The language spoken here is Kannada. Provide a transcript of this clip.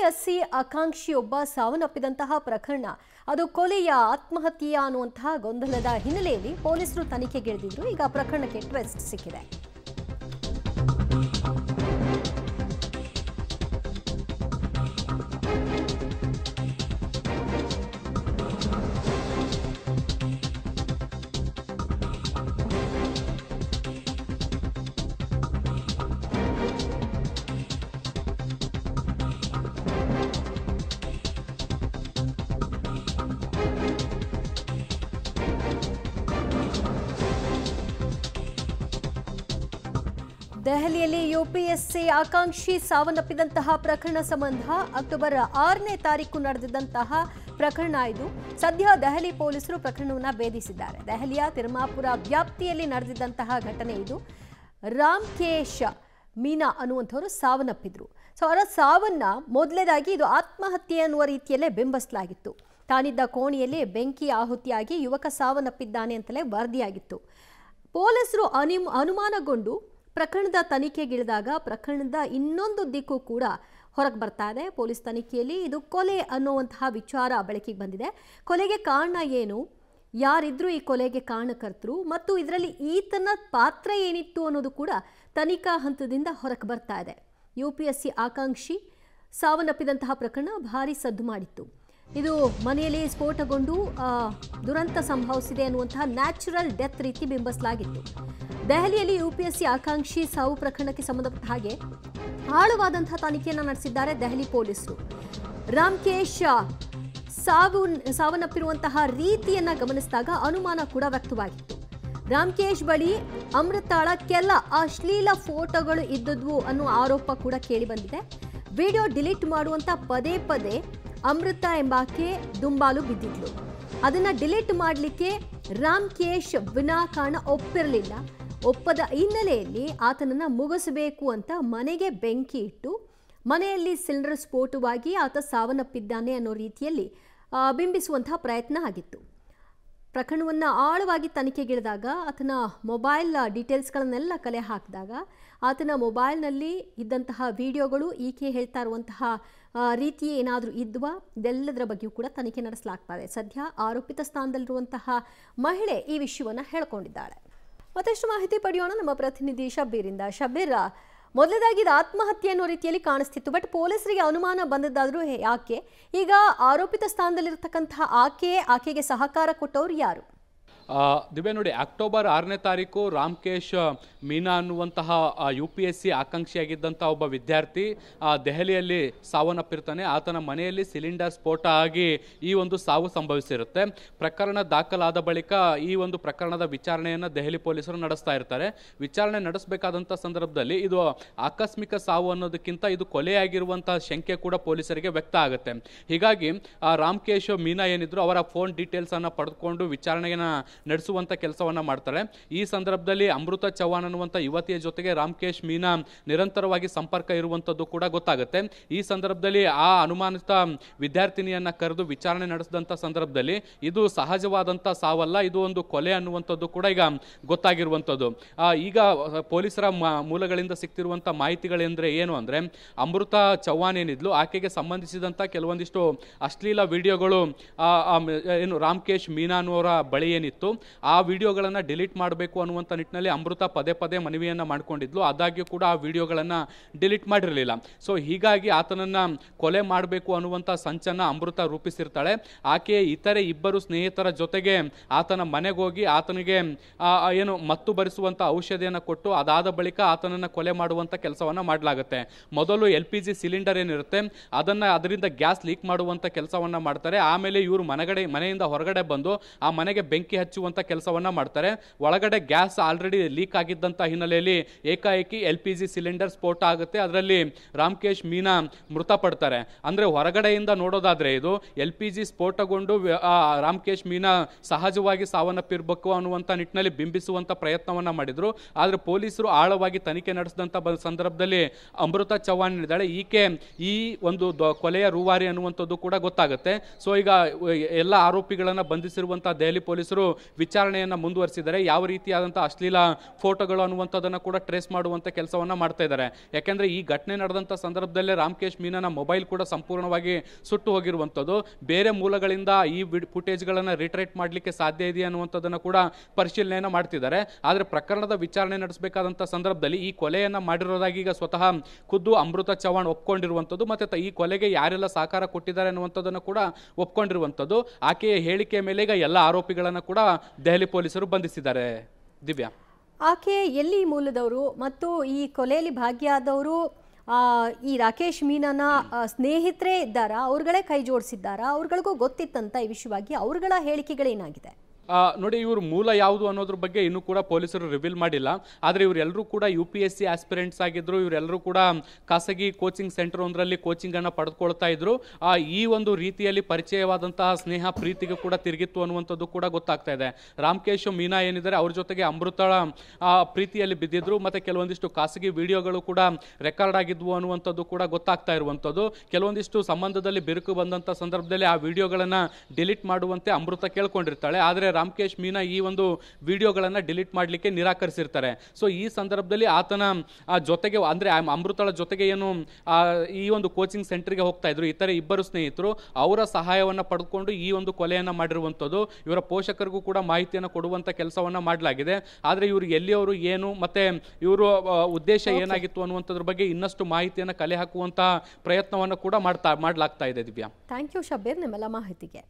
ಯುಪಿಎಸ್ಸಿ ಆಕಾಂಕ್ಷಿಯೊಬ್ಬ ಸಾವನ್ನಪ್ಪಿದಂತಹ ಪ್ರಕರಣ ಅದು ಕೊಲೆಯ ಆತ್ಮಹತ್ಯೆಯ ಅನ್ನುವಂತಹ ಗೊಂದಲದ ಹಿನ್ನೆಲೆಯಲ್ಲಿ ಪೊಲೀಸರು ತನಿಖೆಗಿಳಿದಿದ್ರು. ಈಗ ಪ್ರಕರಣಕ್ಕೆ ಟ್ವಿಸ್ಟ್ ಸಿಕ್ಕಿದೆ. ದೆಹಲಿಯಲ್ಲಿ ಯುಪಿಎಸ್ಸಿ ಆಕಾಂಕ್ಷಿ ಸಾವನ್ನಪ್ಪಿದಂತಹ ಪ್ರಕರಣ ಸಂಬಂಧ ಅಕ್ಟೋಬರ್ 6ನೇ ತಾರೀಕು ನಡೆದಿದ್ದಂತಹ ಪ್ರಕರಣ ಇದು. ಸದ್ಯ ದೆಹಲಿ ಪೊಲೀಸರು ಪ್ರಕರಣವನ್ನು ಭೇದಿಸಿದ್ದಾರೆ. ದೆಹಲಿಯ ತಿರುಮಾಪುರ ವ್ಯಾಪ್ತಿಯಲ್ಲಿ ನಡೆದಿದ್ದಂತಹ ಘಟನೆ ಇದು. ರಾಮ್ಕೇಶ್ ಮೀನಾ ಅನ್ನುವಂಥವರು ಸಾವನ್ನಪ್ಪಿದ್ರು. ಅವರ ಸಾವನ್ನ ಮೊದಲೇದಾಗಿ ಇದು ಆತ್ಮಹತ್ಯೆ ಅನ್ನುವ ರೀತಿಯಲ್ಲೇ ಬಿಂಬಿಸಲಾಗಿತ್ತು. ತಾನಿದ್ದ ಕೋಣೆಯಲ್ಲಿ ಬೆಂಕಿ ಆಹುತಿಯಾಗಿ ಯುವಕ ಸಾವನ್ನಪ್ಪಿದ್ದಾನೆ ಅಂತಲೇ ವರದಿಯಾಗಿತ್ತು. ಪೊಲೀಸರು ಅನುಮಾನಗೊಂಡು ಪ್ರಕರಣದ ತನಿಖೆಗಿಳಿದಾಗ ಪ್ರಕರಣದ ಇನ್ನೊಂದು ದಿಕ್ಕು ಕೂಡ ಹೊರಗೆ ಬರ್ತಾ ಇದೆ. ಪೊಲೀಸ್ ತನಿಖೆಯಲ್ಲಿ ಇದು ಕೊಲೆ ಅನ್ನುವಂತಹ ವಿಚಾರ ಬೆಳಕಿಗೆ ಬಂದಿದೆ. ಕೊಲೆಗೆ ಕಾರಣ ಏನು, ಯಾರಿದ್ರು ಈ ಕೊಲೆಗೆ ಕಾರಣಕರ್ತರು ಮತ್ತು ಇದರಲ್ಲಿ ಈತನ ಪಾತ್ರ ಏನಿತ್ತು ಅನ್ನೋದು ಕೂಡ ತನಿಖಾ ಹಂತದಿಂದ ಹೊರಗೆ ಬರ್ತಾ ಇದೆ. ಯುಪಿಎಸ್ಸಿ ಆಕಾಂಕ್ಷಿ ಸಾವನ್ನಪ್ಪಿದಂತಹ ಪ್ರಕರಣ ಭಾರಿ ಸದ್ದು ಮಾಡಿತ್ತು. ಇದು ಮನೆಯಲ್ಲಿ ಸ್ಫೋಟಗೊಂಡು ದುರಂತ ಸಂಭವಿಸಿದೆ ಅನ್ನುವಂತಹ ನ್ಯಾಚುರಲ್ ಡೆತ್ ರೀತಿ ಬಿಂಬಿಸಲಾಗಿತ್ತು. ದೆಹಲಿಯಲ್ಲಿ ಯುಪಿಎಸ್ಸಿ ಆಕಾಂಕ್ಷಿ ಸಾವು ಪ್ರಕರಣಕ್ಕೆ ಸಂಬಂಧಪಟ್ಟ ಹಾಗೆ ಆಳವಾದಂತಹ ತನಿಖೆಯನ್ನು ನಡೆಸಿದ್ದಾರೆ ದೆಹಲಿ ಪೊಲೀಸರು. ರಾಮ್ಕೇಶ್ ಸಾವನ್ನಪ್ಪಿರುವಂತಹ ರೀತಿಯನ್ನ ಗಮನಿಸಿದಾಗ ಅನುಮಾನ ಕೂಡ ವ್ಯಕ್ತವಾಗಿತ್ತು. ರಾಮ್ಕೇಶ್ ಬಳಿ ಅಮೃತಾಳ ಕೆಲ ಅಶ್ಲೀಲ ಫೋಟೋಗಳು ಇದ್ದದ್ವು ಅನ್ನೋ ಆರೋಪ ಕೂಡ ಕೇಳಿ ಬಂದಿದೆ. ವಿಡಿಯೋ ಡಿಲೀಟ್ ಮಾಡುವಂತ ಪದೇ ಪದೇ ಅಮೃತ ಎಂಬಾಕೆ ದುಂಬಾಲು ಬಿದ್ದಿದ್ಲು. ಅದನ್ನ ಡಿಲೀಟ್ ಮಾಡಲಿಕ್ಕೆ ರಾಮ್ಕೇಶ್ ವಿನಾಕಾರಣ ಒಪ್ಪಿರಲಿಲ್ಲ. ಒಪ್ಪದ ಹಿನ್ನೆಲೆಯಲ್ಲಿ ಆತನನ್ನ ಮುಗಿಸಬೇಕು ಅಂತ ಮನೆಗೆ ಬೆಂಕಿ ಇಟ್ಟು ಮನೆಯಲ್ಲಿ ಸಿಲಿಂಡರ್ ಸ್ಫೋಟವಾಗಿ ಆತ ಸಾವನ್ನಪ್ಪಿದ್ದಾನೆ ಅನ್ನೋ ರೀತಿಯಲ್ಲಿ ಬಿಂಬಿಸುವಂತಹ ಪ್ರಯತ್ನ ಆಗಿತ್ತು. ಪ್ರಕರಣವನ್ನು ಆಳವಾಗಿ ತನಿಖೆಗಿಳಿದಾಗ ಆತನ ಮೊಬೈಲ್ ಡೀಟೇಲ್ಸ್ಗಳನ್ನೆಲ್ಲ ಕಲೆ ಹಾಕಿದಾಗ ಆತನ ಮೊಬೈಲ್ನಲ್ಲಿ ಇದ್ದಂತಹ ವಿಡಿಯೋಗಳು ಈಕೆ ಹೇಳ್ತಾ ಇರುವಂತಹ ರೀತಿ ಏನಾದರೂ ಇದ್ವಾ ಇದೆಲ್ಲದರ ಬಗ್ಗೆಯೂ ಕೂಡ ತನಿಖೆ ನಡೆಸಲಾಗ್ತಾ ಇದೆ. ಸದ್ಯ ಆರೋಪಿತ ಸ್ಥಾನದಲ್ಲಿರುವಂತಹ ಮಹಿಳೆ ಈ ವಿಷಯವನ್ನು ಹೇಳ್ಕೊಂಡಿದ್ದಾಳೆ. ಮತ್ತಷ್ಟು ಮಾಹಿತಿ ಪಡೆಯೋಣ ನಮ್ಮ ಪ್ರತಿನಿಧಿ ಶಬ್ಬೀರಿಂದ. ಶಬ್ಬೀರ್, ಮೊದಲದಾಗಿ ಇದು ಆತ್ಮಹತ್ಯೆ ಅನ್ನೋ ರೀತಿಯಲ್ಲಿ ಕಾಣಿಸ್ತಿತ್ತು, ಬಟ್ ಪೊಲೀಸರಿಗೆ ಅನುಮಾನ ಬಂದದ್ದಾದ್ರೂ ಯಾಕೆ? ಈಗ ಆರೋಪಿತ ಸ್ಥಾನದಲ್ಲಿರ್ತಕ್ಕಂತಹ ಆಕೆಗೆ ಸಹಕಾರ ಕೊಟ್ಟವರು ಯಾರು? ದಿವ್ಯಾ ನೋಡಿ, ಅಕ್ಟೋಬರ್ 6ನೇ ತಾರೀಕು ರಾಮ್ಕೇಶ್ ಮೀನಾ ಅನ್ನುವಂತಹ UPSC ಆಕಾಂಕ್ಷಿಯಾಗಿದ್ದಂಥ ಒಬ್ಬ ವಿದ್ಯಾರ್ಥಿ ದೆಹಲಿಯಲ್ಲಿ ಸಾವನ್ನಪ್ಪಿರ್ತಾನೆ. ಆತನ ಮನೆಯಲ್ಲಿ ಸಿಲಿಂಡರ್ ಸ್ಫೋಟ ಆಗಿ ಈ ಒಂದು ಸಾವು ಸಂಭವಿಸಿರುತ್ತೆ. ಪ್ರಕರಣ ದಾಖಲಾದ ಬಳಿಕ ಈ ಒಂದು ಪ್ರಕರಣದ ವಿಚಾರಣೆಯನ್ನು ದೆಹಲಿ ಪೊಲೀಸರು ನಡೆಸ್ತಾ ಇರ್ತಾರೆ. ವಿಚಾರಣೆ ನಡೆಸಬೇಕಾದಂಥ ಸಂದರ್ಭದಲ್ಲಿ ಇದು ಆಕಸ್ಮಿಕ ಸಾವು ಅನ್ನೋದಕ್ಕಿಂತ ಇದು ಕೊಲೆಯಾಗಿರುವಂತಹ ಶಂಕೆ ಕೂಡ ಪೊಲೀಸರಿಗೆ ವ್ಯಕ್ತ ಆಗುತ್ತೆ. ಹೀಗಾಗಿ ರಾಮ್ಕೇಶ್ ಮೀನಾ ಏನಿದ್ರು ಅವರ ಫೋನ್ ಡೀಟೇಲ್ಸ್ ಅನ್ನು ಪಡೆದುಕೊಂಡು ವಿಚಾರಣೆಯನ್ನು ನಡೆಸುವಂತ ಕೆಲಸವನ್ನ ಮಾಡ್ತಾರೆ. ಈ ಸಂದರ್ಭದಲ್ಲಿ ಅಮೃತ ಚವ್ಹಾಣ್ ಅನ್ನುವಂಥ ಯುವತಿಯ ಜೊತೆಗೆ ರಾಮ್ಕೇಶ್ ಮೀನಾ ನಿರಂತರವಾಗಿ ಸಂಪರ್ಕ ಇರುವಂಥದ್ದು ಕೂಡ ಗೊತ್ತಾಗುತ್ತೆ. ಈ ಸಂದರ್ಭದಲ್ಲಿ ಆ ಅನುಮಾನಿತ ವಿದ್ಯಾರ್ಥಿನಿಯನ್ನ ಕರೆದು ವಿಚಾರಣೆ ನಡೆಸಿದಂಥ ಸಂದರ್ಭದಲ್ಲಿ ಇದು ಸಹಜವಾದಂಥ ಸಾವಲ್ಲ, ಇದು ಒಂದು ಕೊಲೆ ಅನ್ನುವಂಥದ್ದು ಕೂಡ ಈಗ ಗೊತ್ತಾಗಿರುವಂಥದ್ದು. ಈಗ ಪೊಲೀಸರ ಮೂಲಗಳಿಂದ ಸಿಗ್ತಿರುವಂಥ ಮಾಹಿತಿಗಳೆಂದ್ರೆ ಏನು ಅಂದ್ರೆ, ಅಮೃತ ಚವ್ಹಾಣ್ ಏನಿದ್ಲು ಆಕೆಗೆ ಸಂಬಂಧಿಸಿದಂಥ ಕೆಲವೊಂದಿಷ್ಟು ಅಶ್ಲೀಲ ವಿಡಿಯೋಗಳು ಏನು ರಾಮ್ಕೇಶ್ ಮೀನಾ ಅನ್ನುವರ ಬಳಿ ಏನಿತ್ತು ಆ ವಿಡಿಯೋಗಳನ್ನು ಡಿಲೀಟ್ ಮಾಡಬೇಕು ಅನ್ನುವಂಥ ನಿಟ್ಟಿನಲ್ಲಿ ಅಮೃತ ಪದೇ ಪದೇ ಮನವಿಯನ್ನು ಮಾಡಿಕೊಂಡಿದ್ಲು. ಆದಾಗ್ಯೂ ಕೂಡ ಆ ವಿಡಿಯೋಗಳನ್ನು ಡಿಲೀಟ್ ಮಾಡಿರಲಿಲ್ಲ. ಸೊ ಹೀಗಾಗಿ ಆತನನ್ನು ಕೊಲೆ ಮಾಡಬೇಕು ಅನ್ನುವಂಥ ಸಂಚನ್ನು ಅಮೃತ ರೂಪಿಸಿರ್ತಾಳೆ. ಆಕೆ ಇತರೆ ಇಬ್ಬರು ಸ್ನೇಹಿತರ ಜೊತೆಗೆ ಆತನ ಮನೆಗೆ ಹೋಗಿ ಆತನಿಗೆ ಏನು ಮತ್ತು ಬರಿಸುವಂಥ ಔಷಧಿಯನ್ನು ಕೊಟ್ಟು ಅದಾದ ಬಳಿಕ ಆತನನ್ನು ಕೊಲೆ ಮಾಡುವಂಥ ಕೆಲಸವನ್ನು ಮಾಡಲಾಗುತ್ತೆ. ಮೊದಲು LPG ಸಿಲಿಂಡರ್ ಏನಿರುತ್ತೆ ಅದರಿಂದ ಗ್ಯಾಸ್ ಲೀಕ್ ಮಾಡುವಂಥ ಕೆಲಸವನ್ನು ಮಾಡ್ತಾರೆ. ಆಮೇಲೆ ಇವರು ಮನೆಯಿಂದ ಹೊರಗಡೆ ಬಂದು ಆ ಮನೆಗೆ ಬೆಂಕಿ ಹಚ್ಚುವಂತ ಕೆಲಸವನ್ನ ಮಾಡ್ತಾರೆ. ಒಳಗಡೆ ಗ್ಯಾಸ್ ಆಲ್ರೆಡಿ ಲೀಕ್ ಆಗಿದ್ದಂತ ಹಿನ್ನೆಲೆಯಲ್ಲಿ ಏಕಾಏಕಿ LPG ಸಿಲಿಂಡರ್ ಸ್ಫೋಟ ಆಗುತ್ತೆ. ಅದರಲ್ಲಿ ರಾಮ್ಕೇಶ್ ಮೀನಾ ಮೃತಪಡ್ತಾರೆ. ಅಂದ್ರೆ ಹೊರಗಡೆಯಿಂದ ನೋಡೋದಾದ್ರೆ ಇದು LPG ಸ್ಫೋಟಗೊಂಡು ರಾಮ್ಕೇಶ್ ಮೀನಾ ಸಹಜವಾಗಿ ಸಾವನ್ನಪ್ಪಿರಬೇಕು ಅನ್ನುವಂತ ನಿಟ್ಟಿನಲ್ಲಿ ಬಿಂಬಿಸುವಂತ ಪ್ರಯತ್ನವನ್ನ ಮಾಡಿದ್ರು. ಆದ್ರೆ ಪೊಲೀಸರು ಆಳವಾಗಿ ತನಿಖೆ ನಡೆಸಿದಂತ ಸಂದರ್ಭದಲ್ಲಿ ಅಮೃತ ಚವ್ಹಾಣ್ ಇದ್ದಾಳೆ, ಈಕೆ ಈ ಒಂದು ಕೊಲೆಯ ರೂವಾರಿ ಅನ್ನುವಂಥದ್ದು ಕೂಡ ಗೊತ್ತಾಗುತ್ತೆ. ಸೊ ಈಗ ಎಲ್ಲ ಆರೋಪಿಗಳನ್ನ ಬಂಧಿಸಿರುವಂತಹ ದೆಹಲಿ ಪೊಲೀಸರು ವಿಚಾರಣೆಯನ್ನು ಮುಂದುವರಿಸಿದ್ದಾರೆ. ಯಾವ ರೀತಿಯಾದಂಥ ಅಶ್ಲೀಲ ಫೋಟೋಗಳು ಅನ್ನುವಂಥದ್ದನ್ನು ಕೂಡ ಟ್ರೇಸ್ ಮಾಡುವಂಥ ಕೆಲಸವನ್ನು ಮಾಡ್ತಾ ಇದ್ದಾರೆ. ಯಾಕೆಂದರೆ ಈ ಘಟನೆ ನಡೆದಂಥ ಸಂದರ್ಭದಲ್ಲೇ ರಾಮ್ಕೇಶ್ ಮೀನಾನ ಮೊಬೈಲ್ ಕೂಡ ಸಂಪೂರ್ಣವಾಗಿ ಸುಟ್ಟು ಹೋಗಿರುವಂಥದ್ದು. ಬೇರೆ ಮೂಲಗಳಿಂದ ಈ ಫುಟೇಜ್ಗಳನ್ನು ರಿಟ್ರೇಟ್ ಮಾಡಲಿಕ್ಕೆ ಸಾಧ್ಯ ಇದೆಯಾ ಅನ್ನುವಂಥದ್ದನ್ನು ಕೂಡ ಪರಿಶೀಲನೆಯನ್ನು ಮಾಡ್ತಿದ್ದಾರೆ. ಆದರೆ ಪ್ರಕರಣದ ವಿಚಾರಣೆ ನಡೆಸಬೇಕಾದಂಥ ಸಂದರ್ಭದಲ್ಲಿ ಈ ಕೊಲೆಯನ್ನು ಮಾಡಿರೋದಾಗಿ ಈಗ ಸ್ವತಃ ಖುದ್ದು ಅಮೃತ ಚವ್ಹಾಣ್ ಒಪ್ಕೊಂಡಿರುವಂಥದ್ದು, ಮತ್ತು ಈ ಕೊಲೆಗೆ ಯಾರೆಲ್ಲ ಸಹಕಾರ ಕೊಟ್ಟಿದ್ದಾರೆ ಅನ್ನುವಂಥದ್ದನ್ನು ಕೂಡ ಒಪ್ಕೊಂಡಿರುವಂಥದ್ದು. ಆಕೆಯ ಹೇಳಿಕೆಯ ಮೇಲೆ ಈಗ ಎಲ್ಲ ಆರೋಪಿಗಳನ್ನು ಕೂಡ ದೆಹಲಿ ಪೊಲೀಸರು ಬಂಧಿಸಿದ್ದಾರೆ. ದಿವ್ಯಾ, ಆಕೆ ಎಲ್ಲಿ ಮೂಲದವರು ಮತ್ತು ಈ ಕೊಲೆಯಲ್ಲಿ ಭಾಗಿಯಾದವರು ಈ ರಾಕೇಶ್ ಮೀನಾನ ಸ್ನೇಹಿತರೇ ಇದ್ದಾರಾ, ಅವ್ರುಗಳೇ ಕೈ ಜೋಡಿಸಿದ್ದಾರಾ, ಅವ್ರುಗಳಿಗೂ ಗೊತ್ತಿತ್ತಂತ ಈ ವಿಷಯವಾಗಿ ಅವ್ರುಗಳ ಹೇಳಿಕೆಗಳೇನಾಗಿದೆ? ನೋಡಿ, ಇವರು ಮೂಲ ಯಾವುದು ಅನ್ನೋದ್ರ ಬಗ್ಗೆ ಇನ್ನೂ ಕೂಡ ಪೊಲೀಸರು ರಿವೀಲ್ ಮಾಡಿಲ್ಲ. ಆದರೆ ಇವರೆಲ್ಲರೂ ಕೂಡ UPSC ಆಸ್ಪಿರೆಂಟ್ಸ್ ಆಗಿದ್ರು. ಇವರೆಲ್ಲರೂ ಕೂಡ ಖಾಸಗಿ ಕೋಚಿಂಗ್ ಸೆಂಟರ್ ಒಂದರಲ್ಲಿ ಕೋಚಿಂಗನ್ನು ಪಡೆದುಕೊಳ್ತಾ ಇದ್ರು. ಈ ಒಂದು ರೀತಿಯಲ್ಲಿ ಪರಿಚಯವಾದಂತಹ ಸ್ನೇಹ ಪ್ರೀತಿಗೆ ಕೂಡ ತಿರುಗಿತ್ತು ಅನ್ನುವಂಥದ್ದು ಕೂಡ ಗೊತ್ತಾಗ್ತಾ ಇದೆ. ರಾಮ್ಕೇಶ್ ಮೀನಾ ಏನಿದ್ದಾರೆ ಅವ್ರ ಜೊತೆಗೆ ಅಮೃತಳ ಪ್ರೀತಿಯಲ್ಲಿ ಬಿದ್ದಿದ್ರು, ಮತ್ತು ಕೆಲವೊಂದಿಷ್ಟು ಖಾಸಗಿ ವಿಡಿಯೋಗಳು ಕೂಡ ರೆಕಾರ್ಡ್ ಆಗಿದ್ವು ಅನ್ನುವಂಥದ್ದು ಕೂಡ ಗೊತ್ತಾಗ್ತಾ ಇರುವಂಥದ್ದು. ಕೆಲವೊಂದಿಷ್ಟು ಸಂಬಂಧದಲ್ಲಿ ಬಿರುಕು ಬಂದಂಥ ಸಂದರ್ಭದಲ್ಲಿ ಆ ವಿಡಿಯೋಗಳನ್ನು ಡಿಲೀಟ್ ಮಾಡುವಂತೆ ಅಮೃತ ಕೇಳ್ಕೊಂಡಿರ್ತಾಳೆ. ಆದರೆ ರಾಮ್ಕೇಶ್ ಮೀನಾ ಈ ಒಂದು ವಿಡಿಯೋಗಳನ್ನು ಡಿಲೀಟ್ ಮಾಡಲಿಕ್ಕೆ ನಿರಾಕರಿಸಿರ್ತಾರೆ. ಸೊ ಈ ಸಂದರ್ಭದಲ್ಲಿ ಆತನ ಜೊತೆಗೆ, ಅಂದರೆ ಅಮೃತಳ ಜೊತೆಗೆ ಏನು ಈ ಒಂದು ಕೋಚಿಂಗ್ ಸೆಂಟರ್ಗೆ ಹೋಗ್ತಾ ಇದ್ರು ಇತರೆ ಇಬ್ಬರು ಸ್ನೇಹಿತರು, ಅವರ ಸಹಾಯವನ್ನು ಪಡೆದುಕೊಂಡು ಈ ಒಂದು ಕೊಲೆಯನ್ನು ಮಾಡಿರುವಂಥದ್ದು. ಇವರ ಪೋಷಕರಿಗೂ ಕೂಡ ಮಾಹಿತಿಯನ್ನು ಕೊಡುವಂಥ ಕೆಲಸವನ್ನು ಮಾಡಲಾಗಿದೆ. ಆದರೆ ಇವರು ಎಲ್ಲಿಯವರು ಏನು ಮತ್ತು ಇವರು ಉದ್ದೇಶ ಏನಾಗಿತ್ತು ಅನ್ನುವಂಥದ್ರ ಬಗ್ಗೆ ಇನ್ನಷ್ಟು ಮಾಹಿತಿಯನ್ನು ಕಲೆ ಹಾಕುವಂಥ ಪ್ರಯತ್ನವನ್ನು ಕೂಡ ಮಾಡಲಾಗ್ತಾ ಇದೆ. ದಿವ್ಯಾ, ಥ್ಯಾಂಕ್ ಯು ಶಬೀರ್ ನಿಮ್ಮೆಲ್ಲ ಮಾಹಿತಿಗೆ.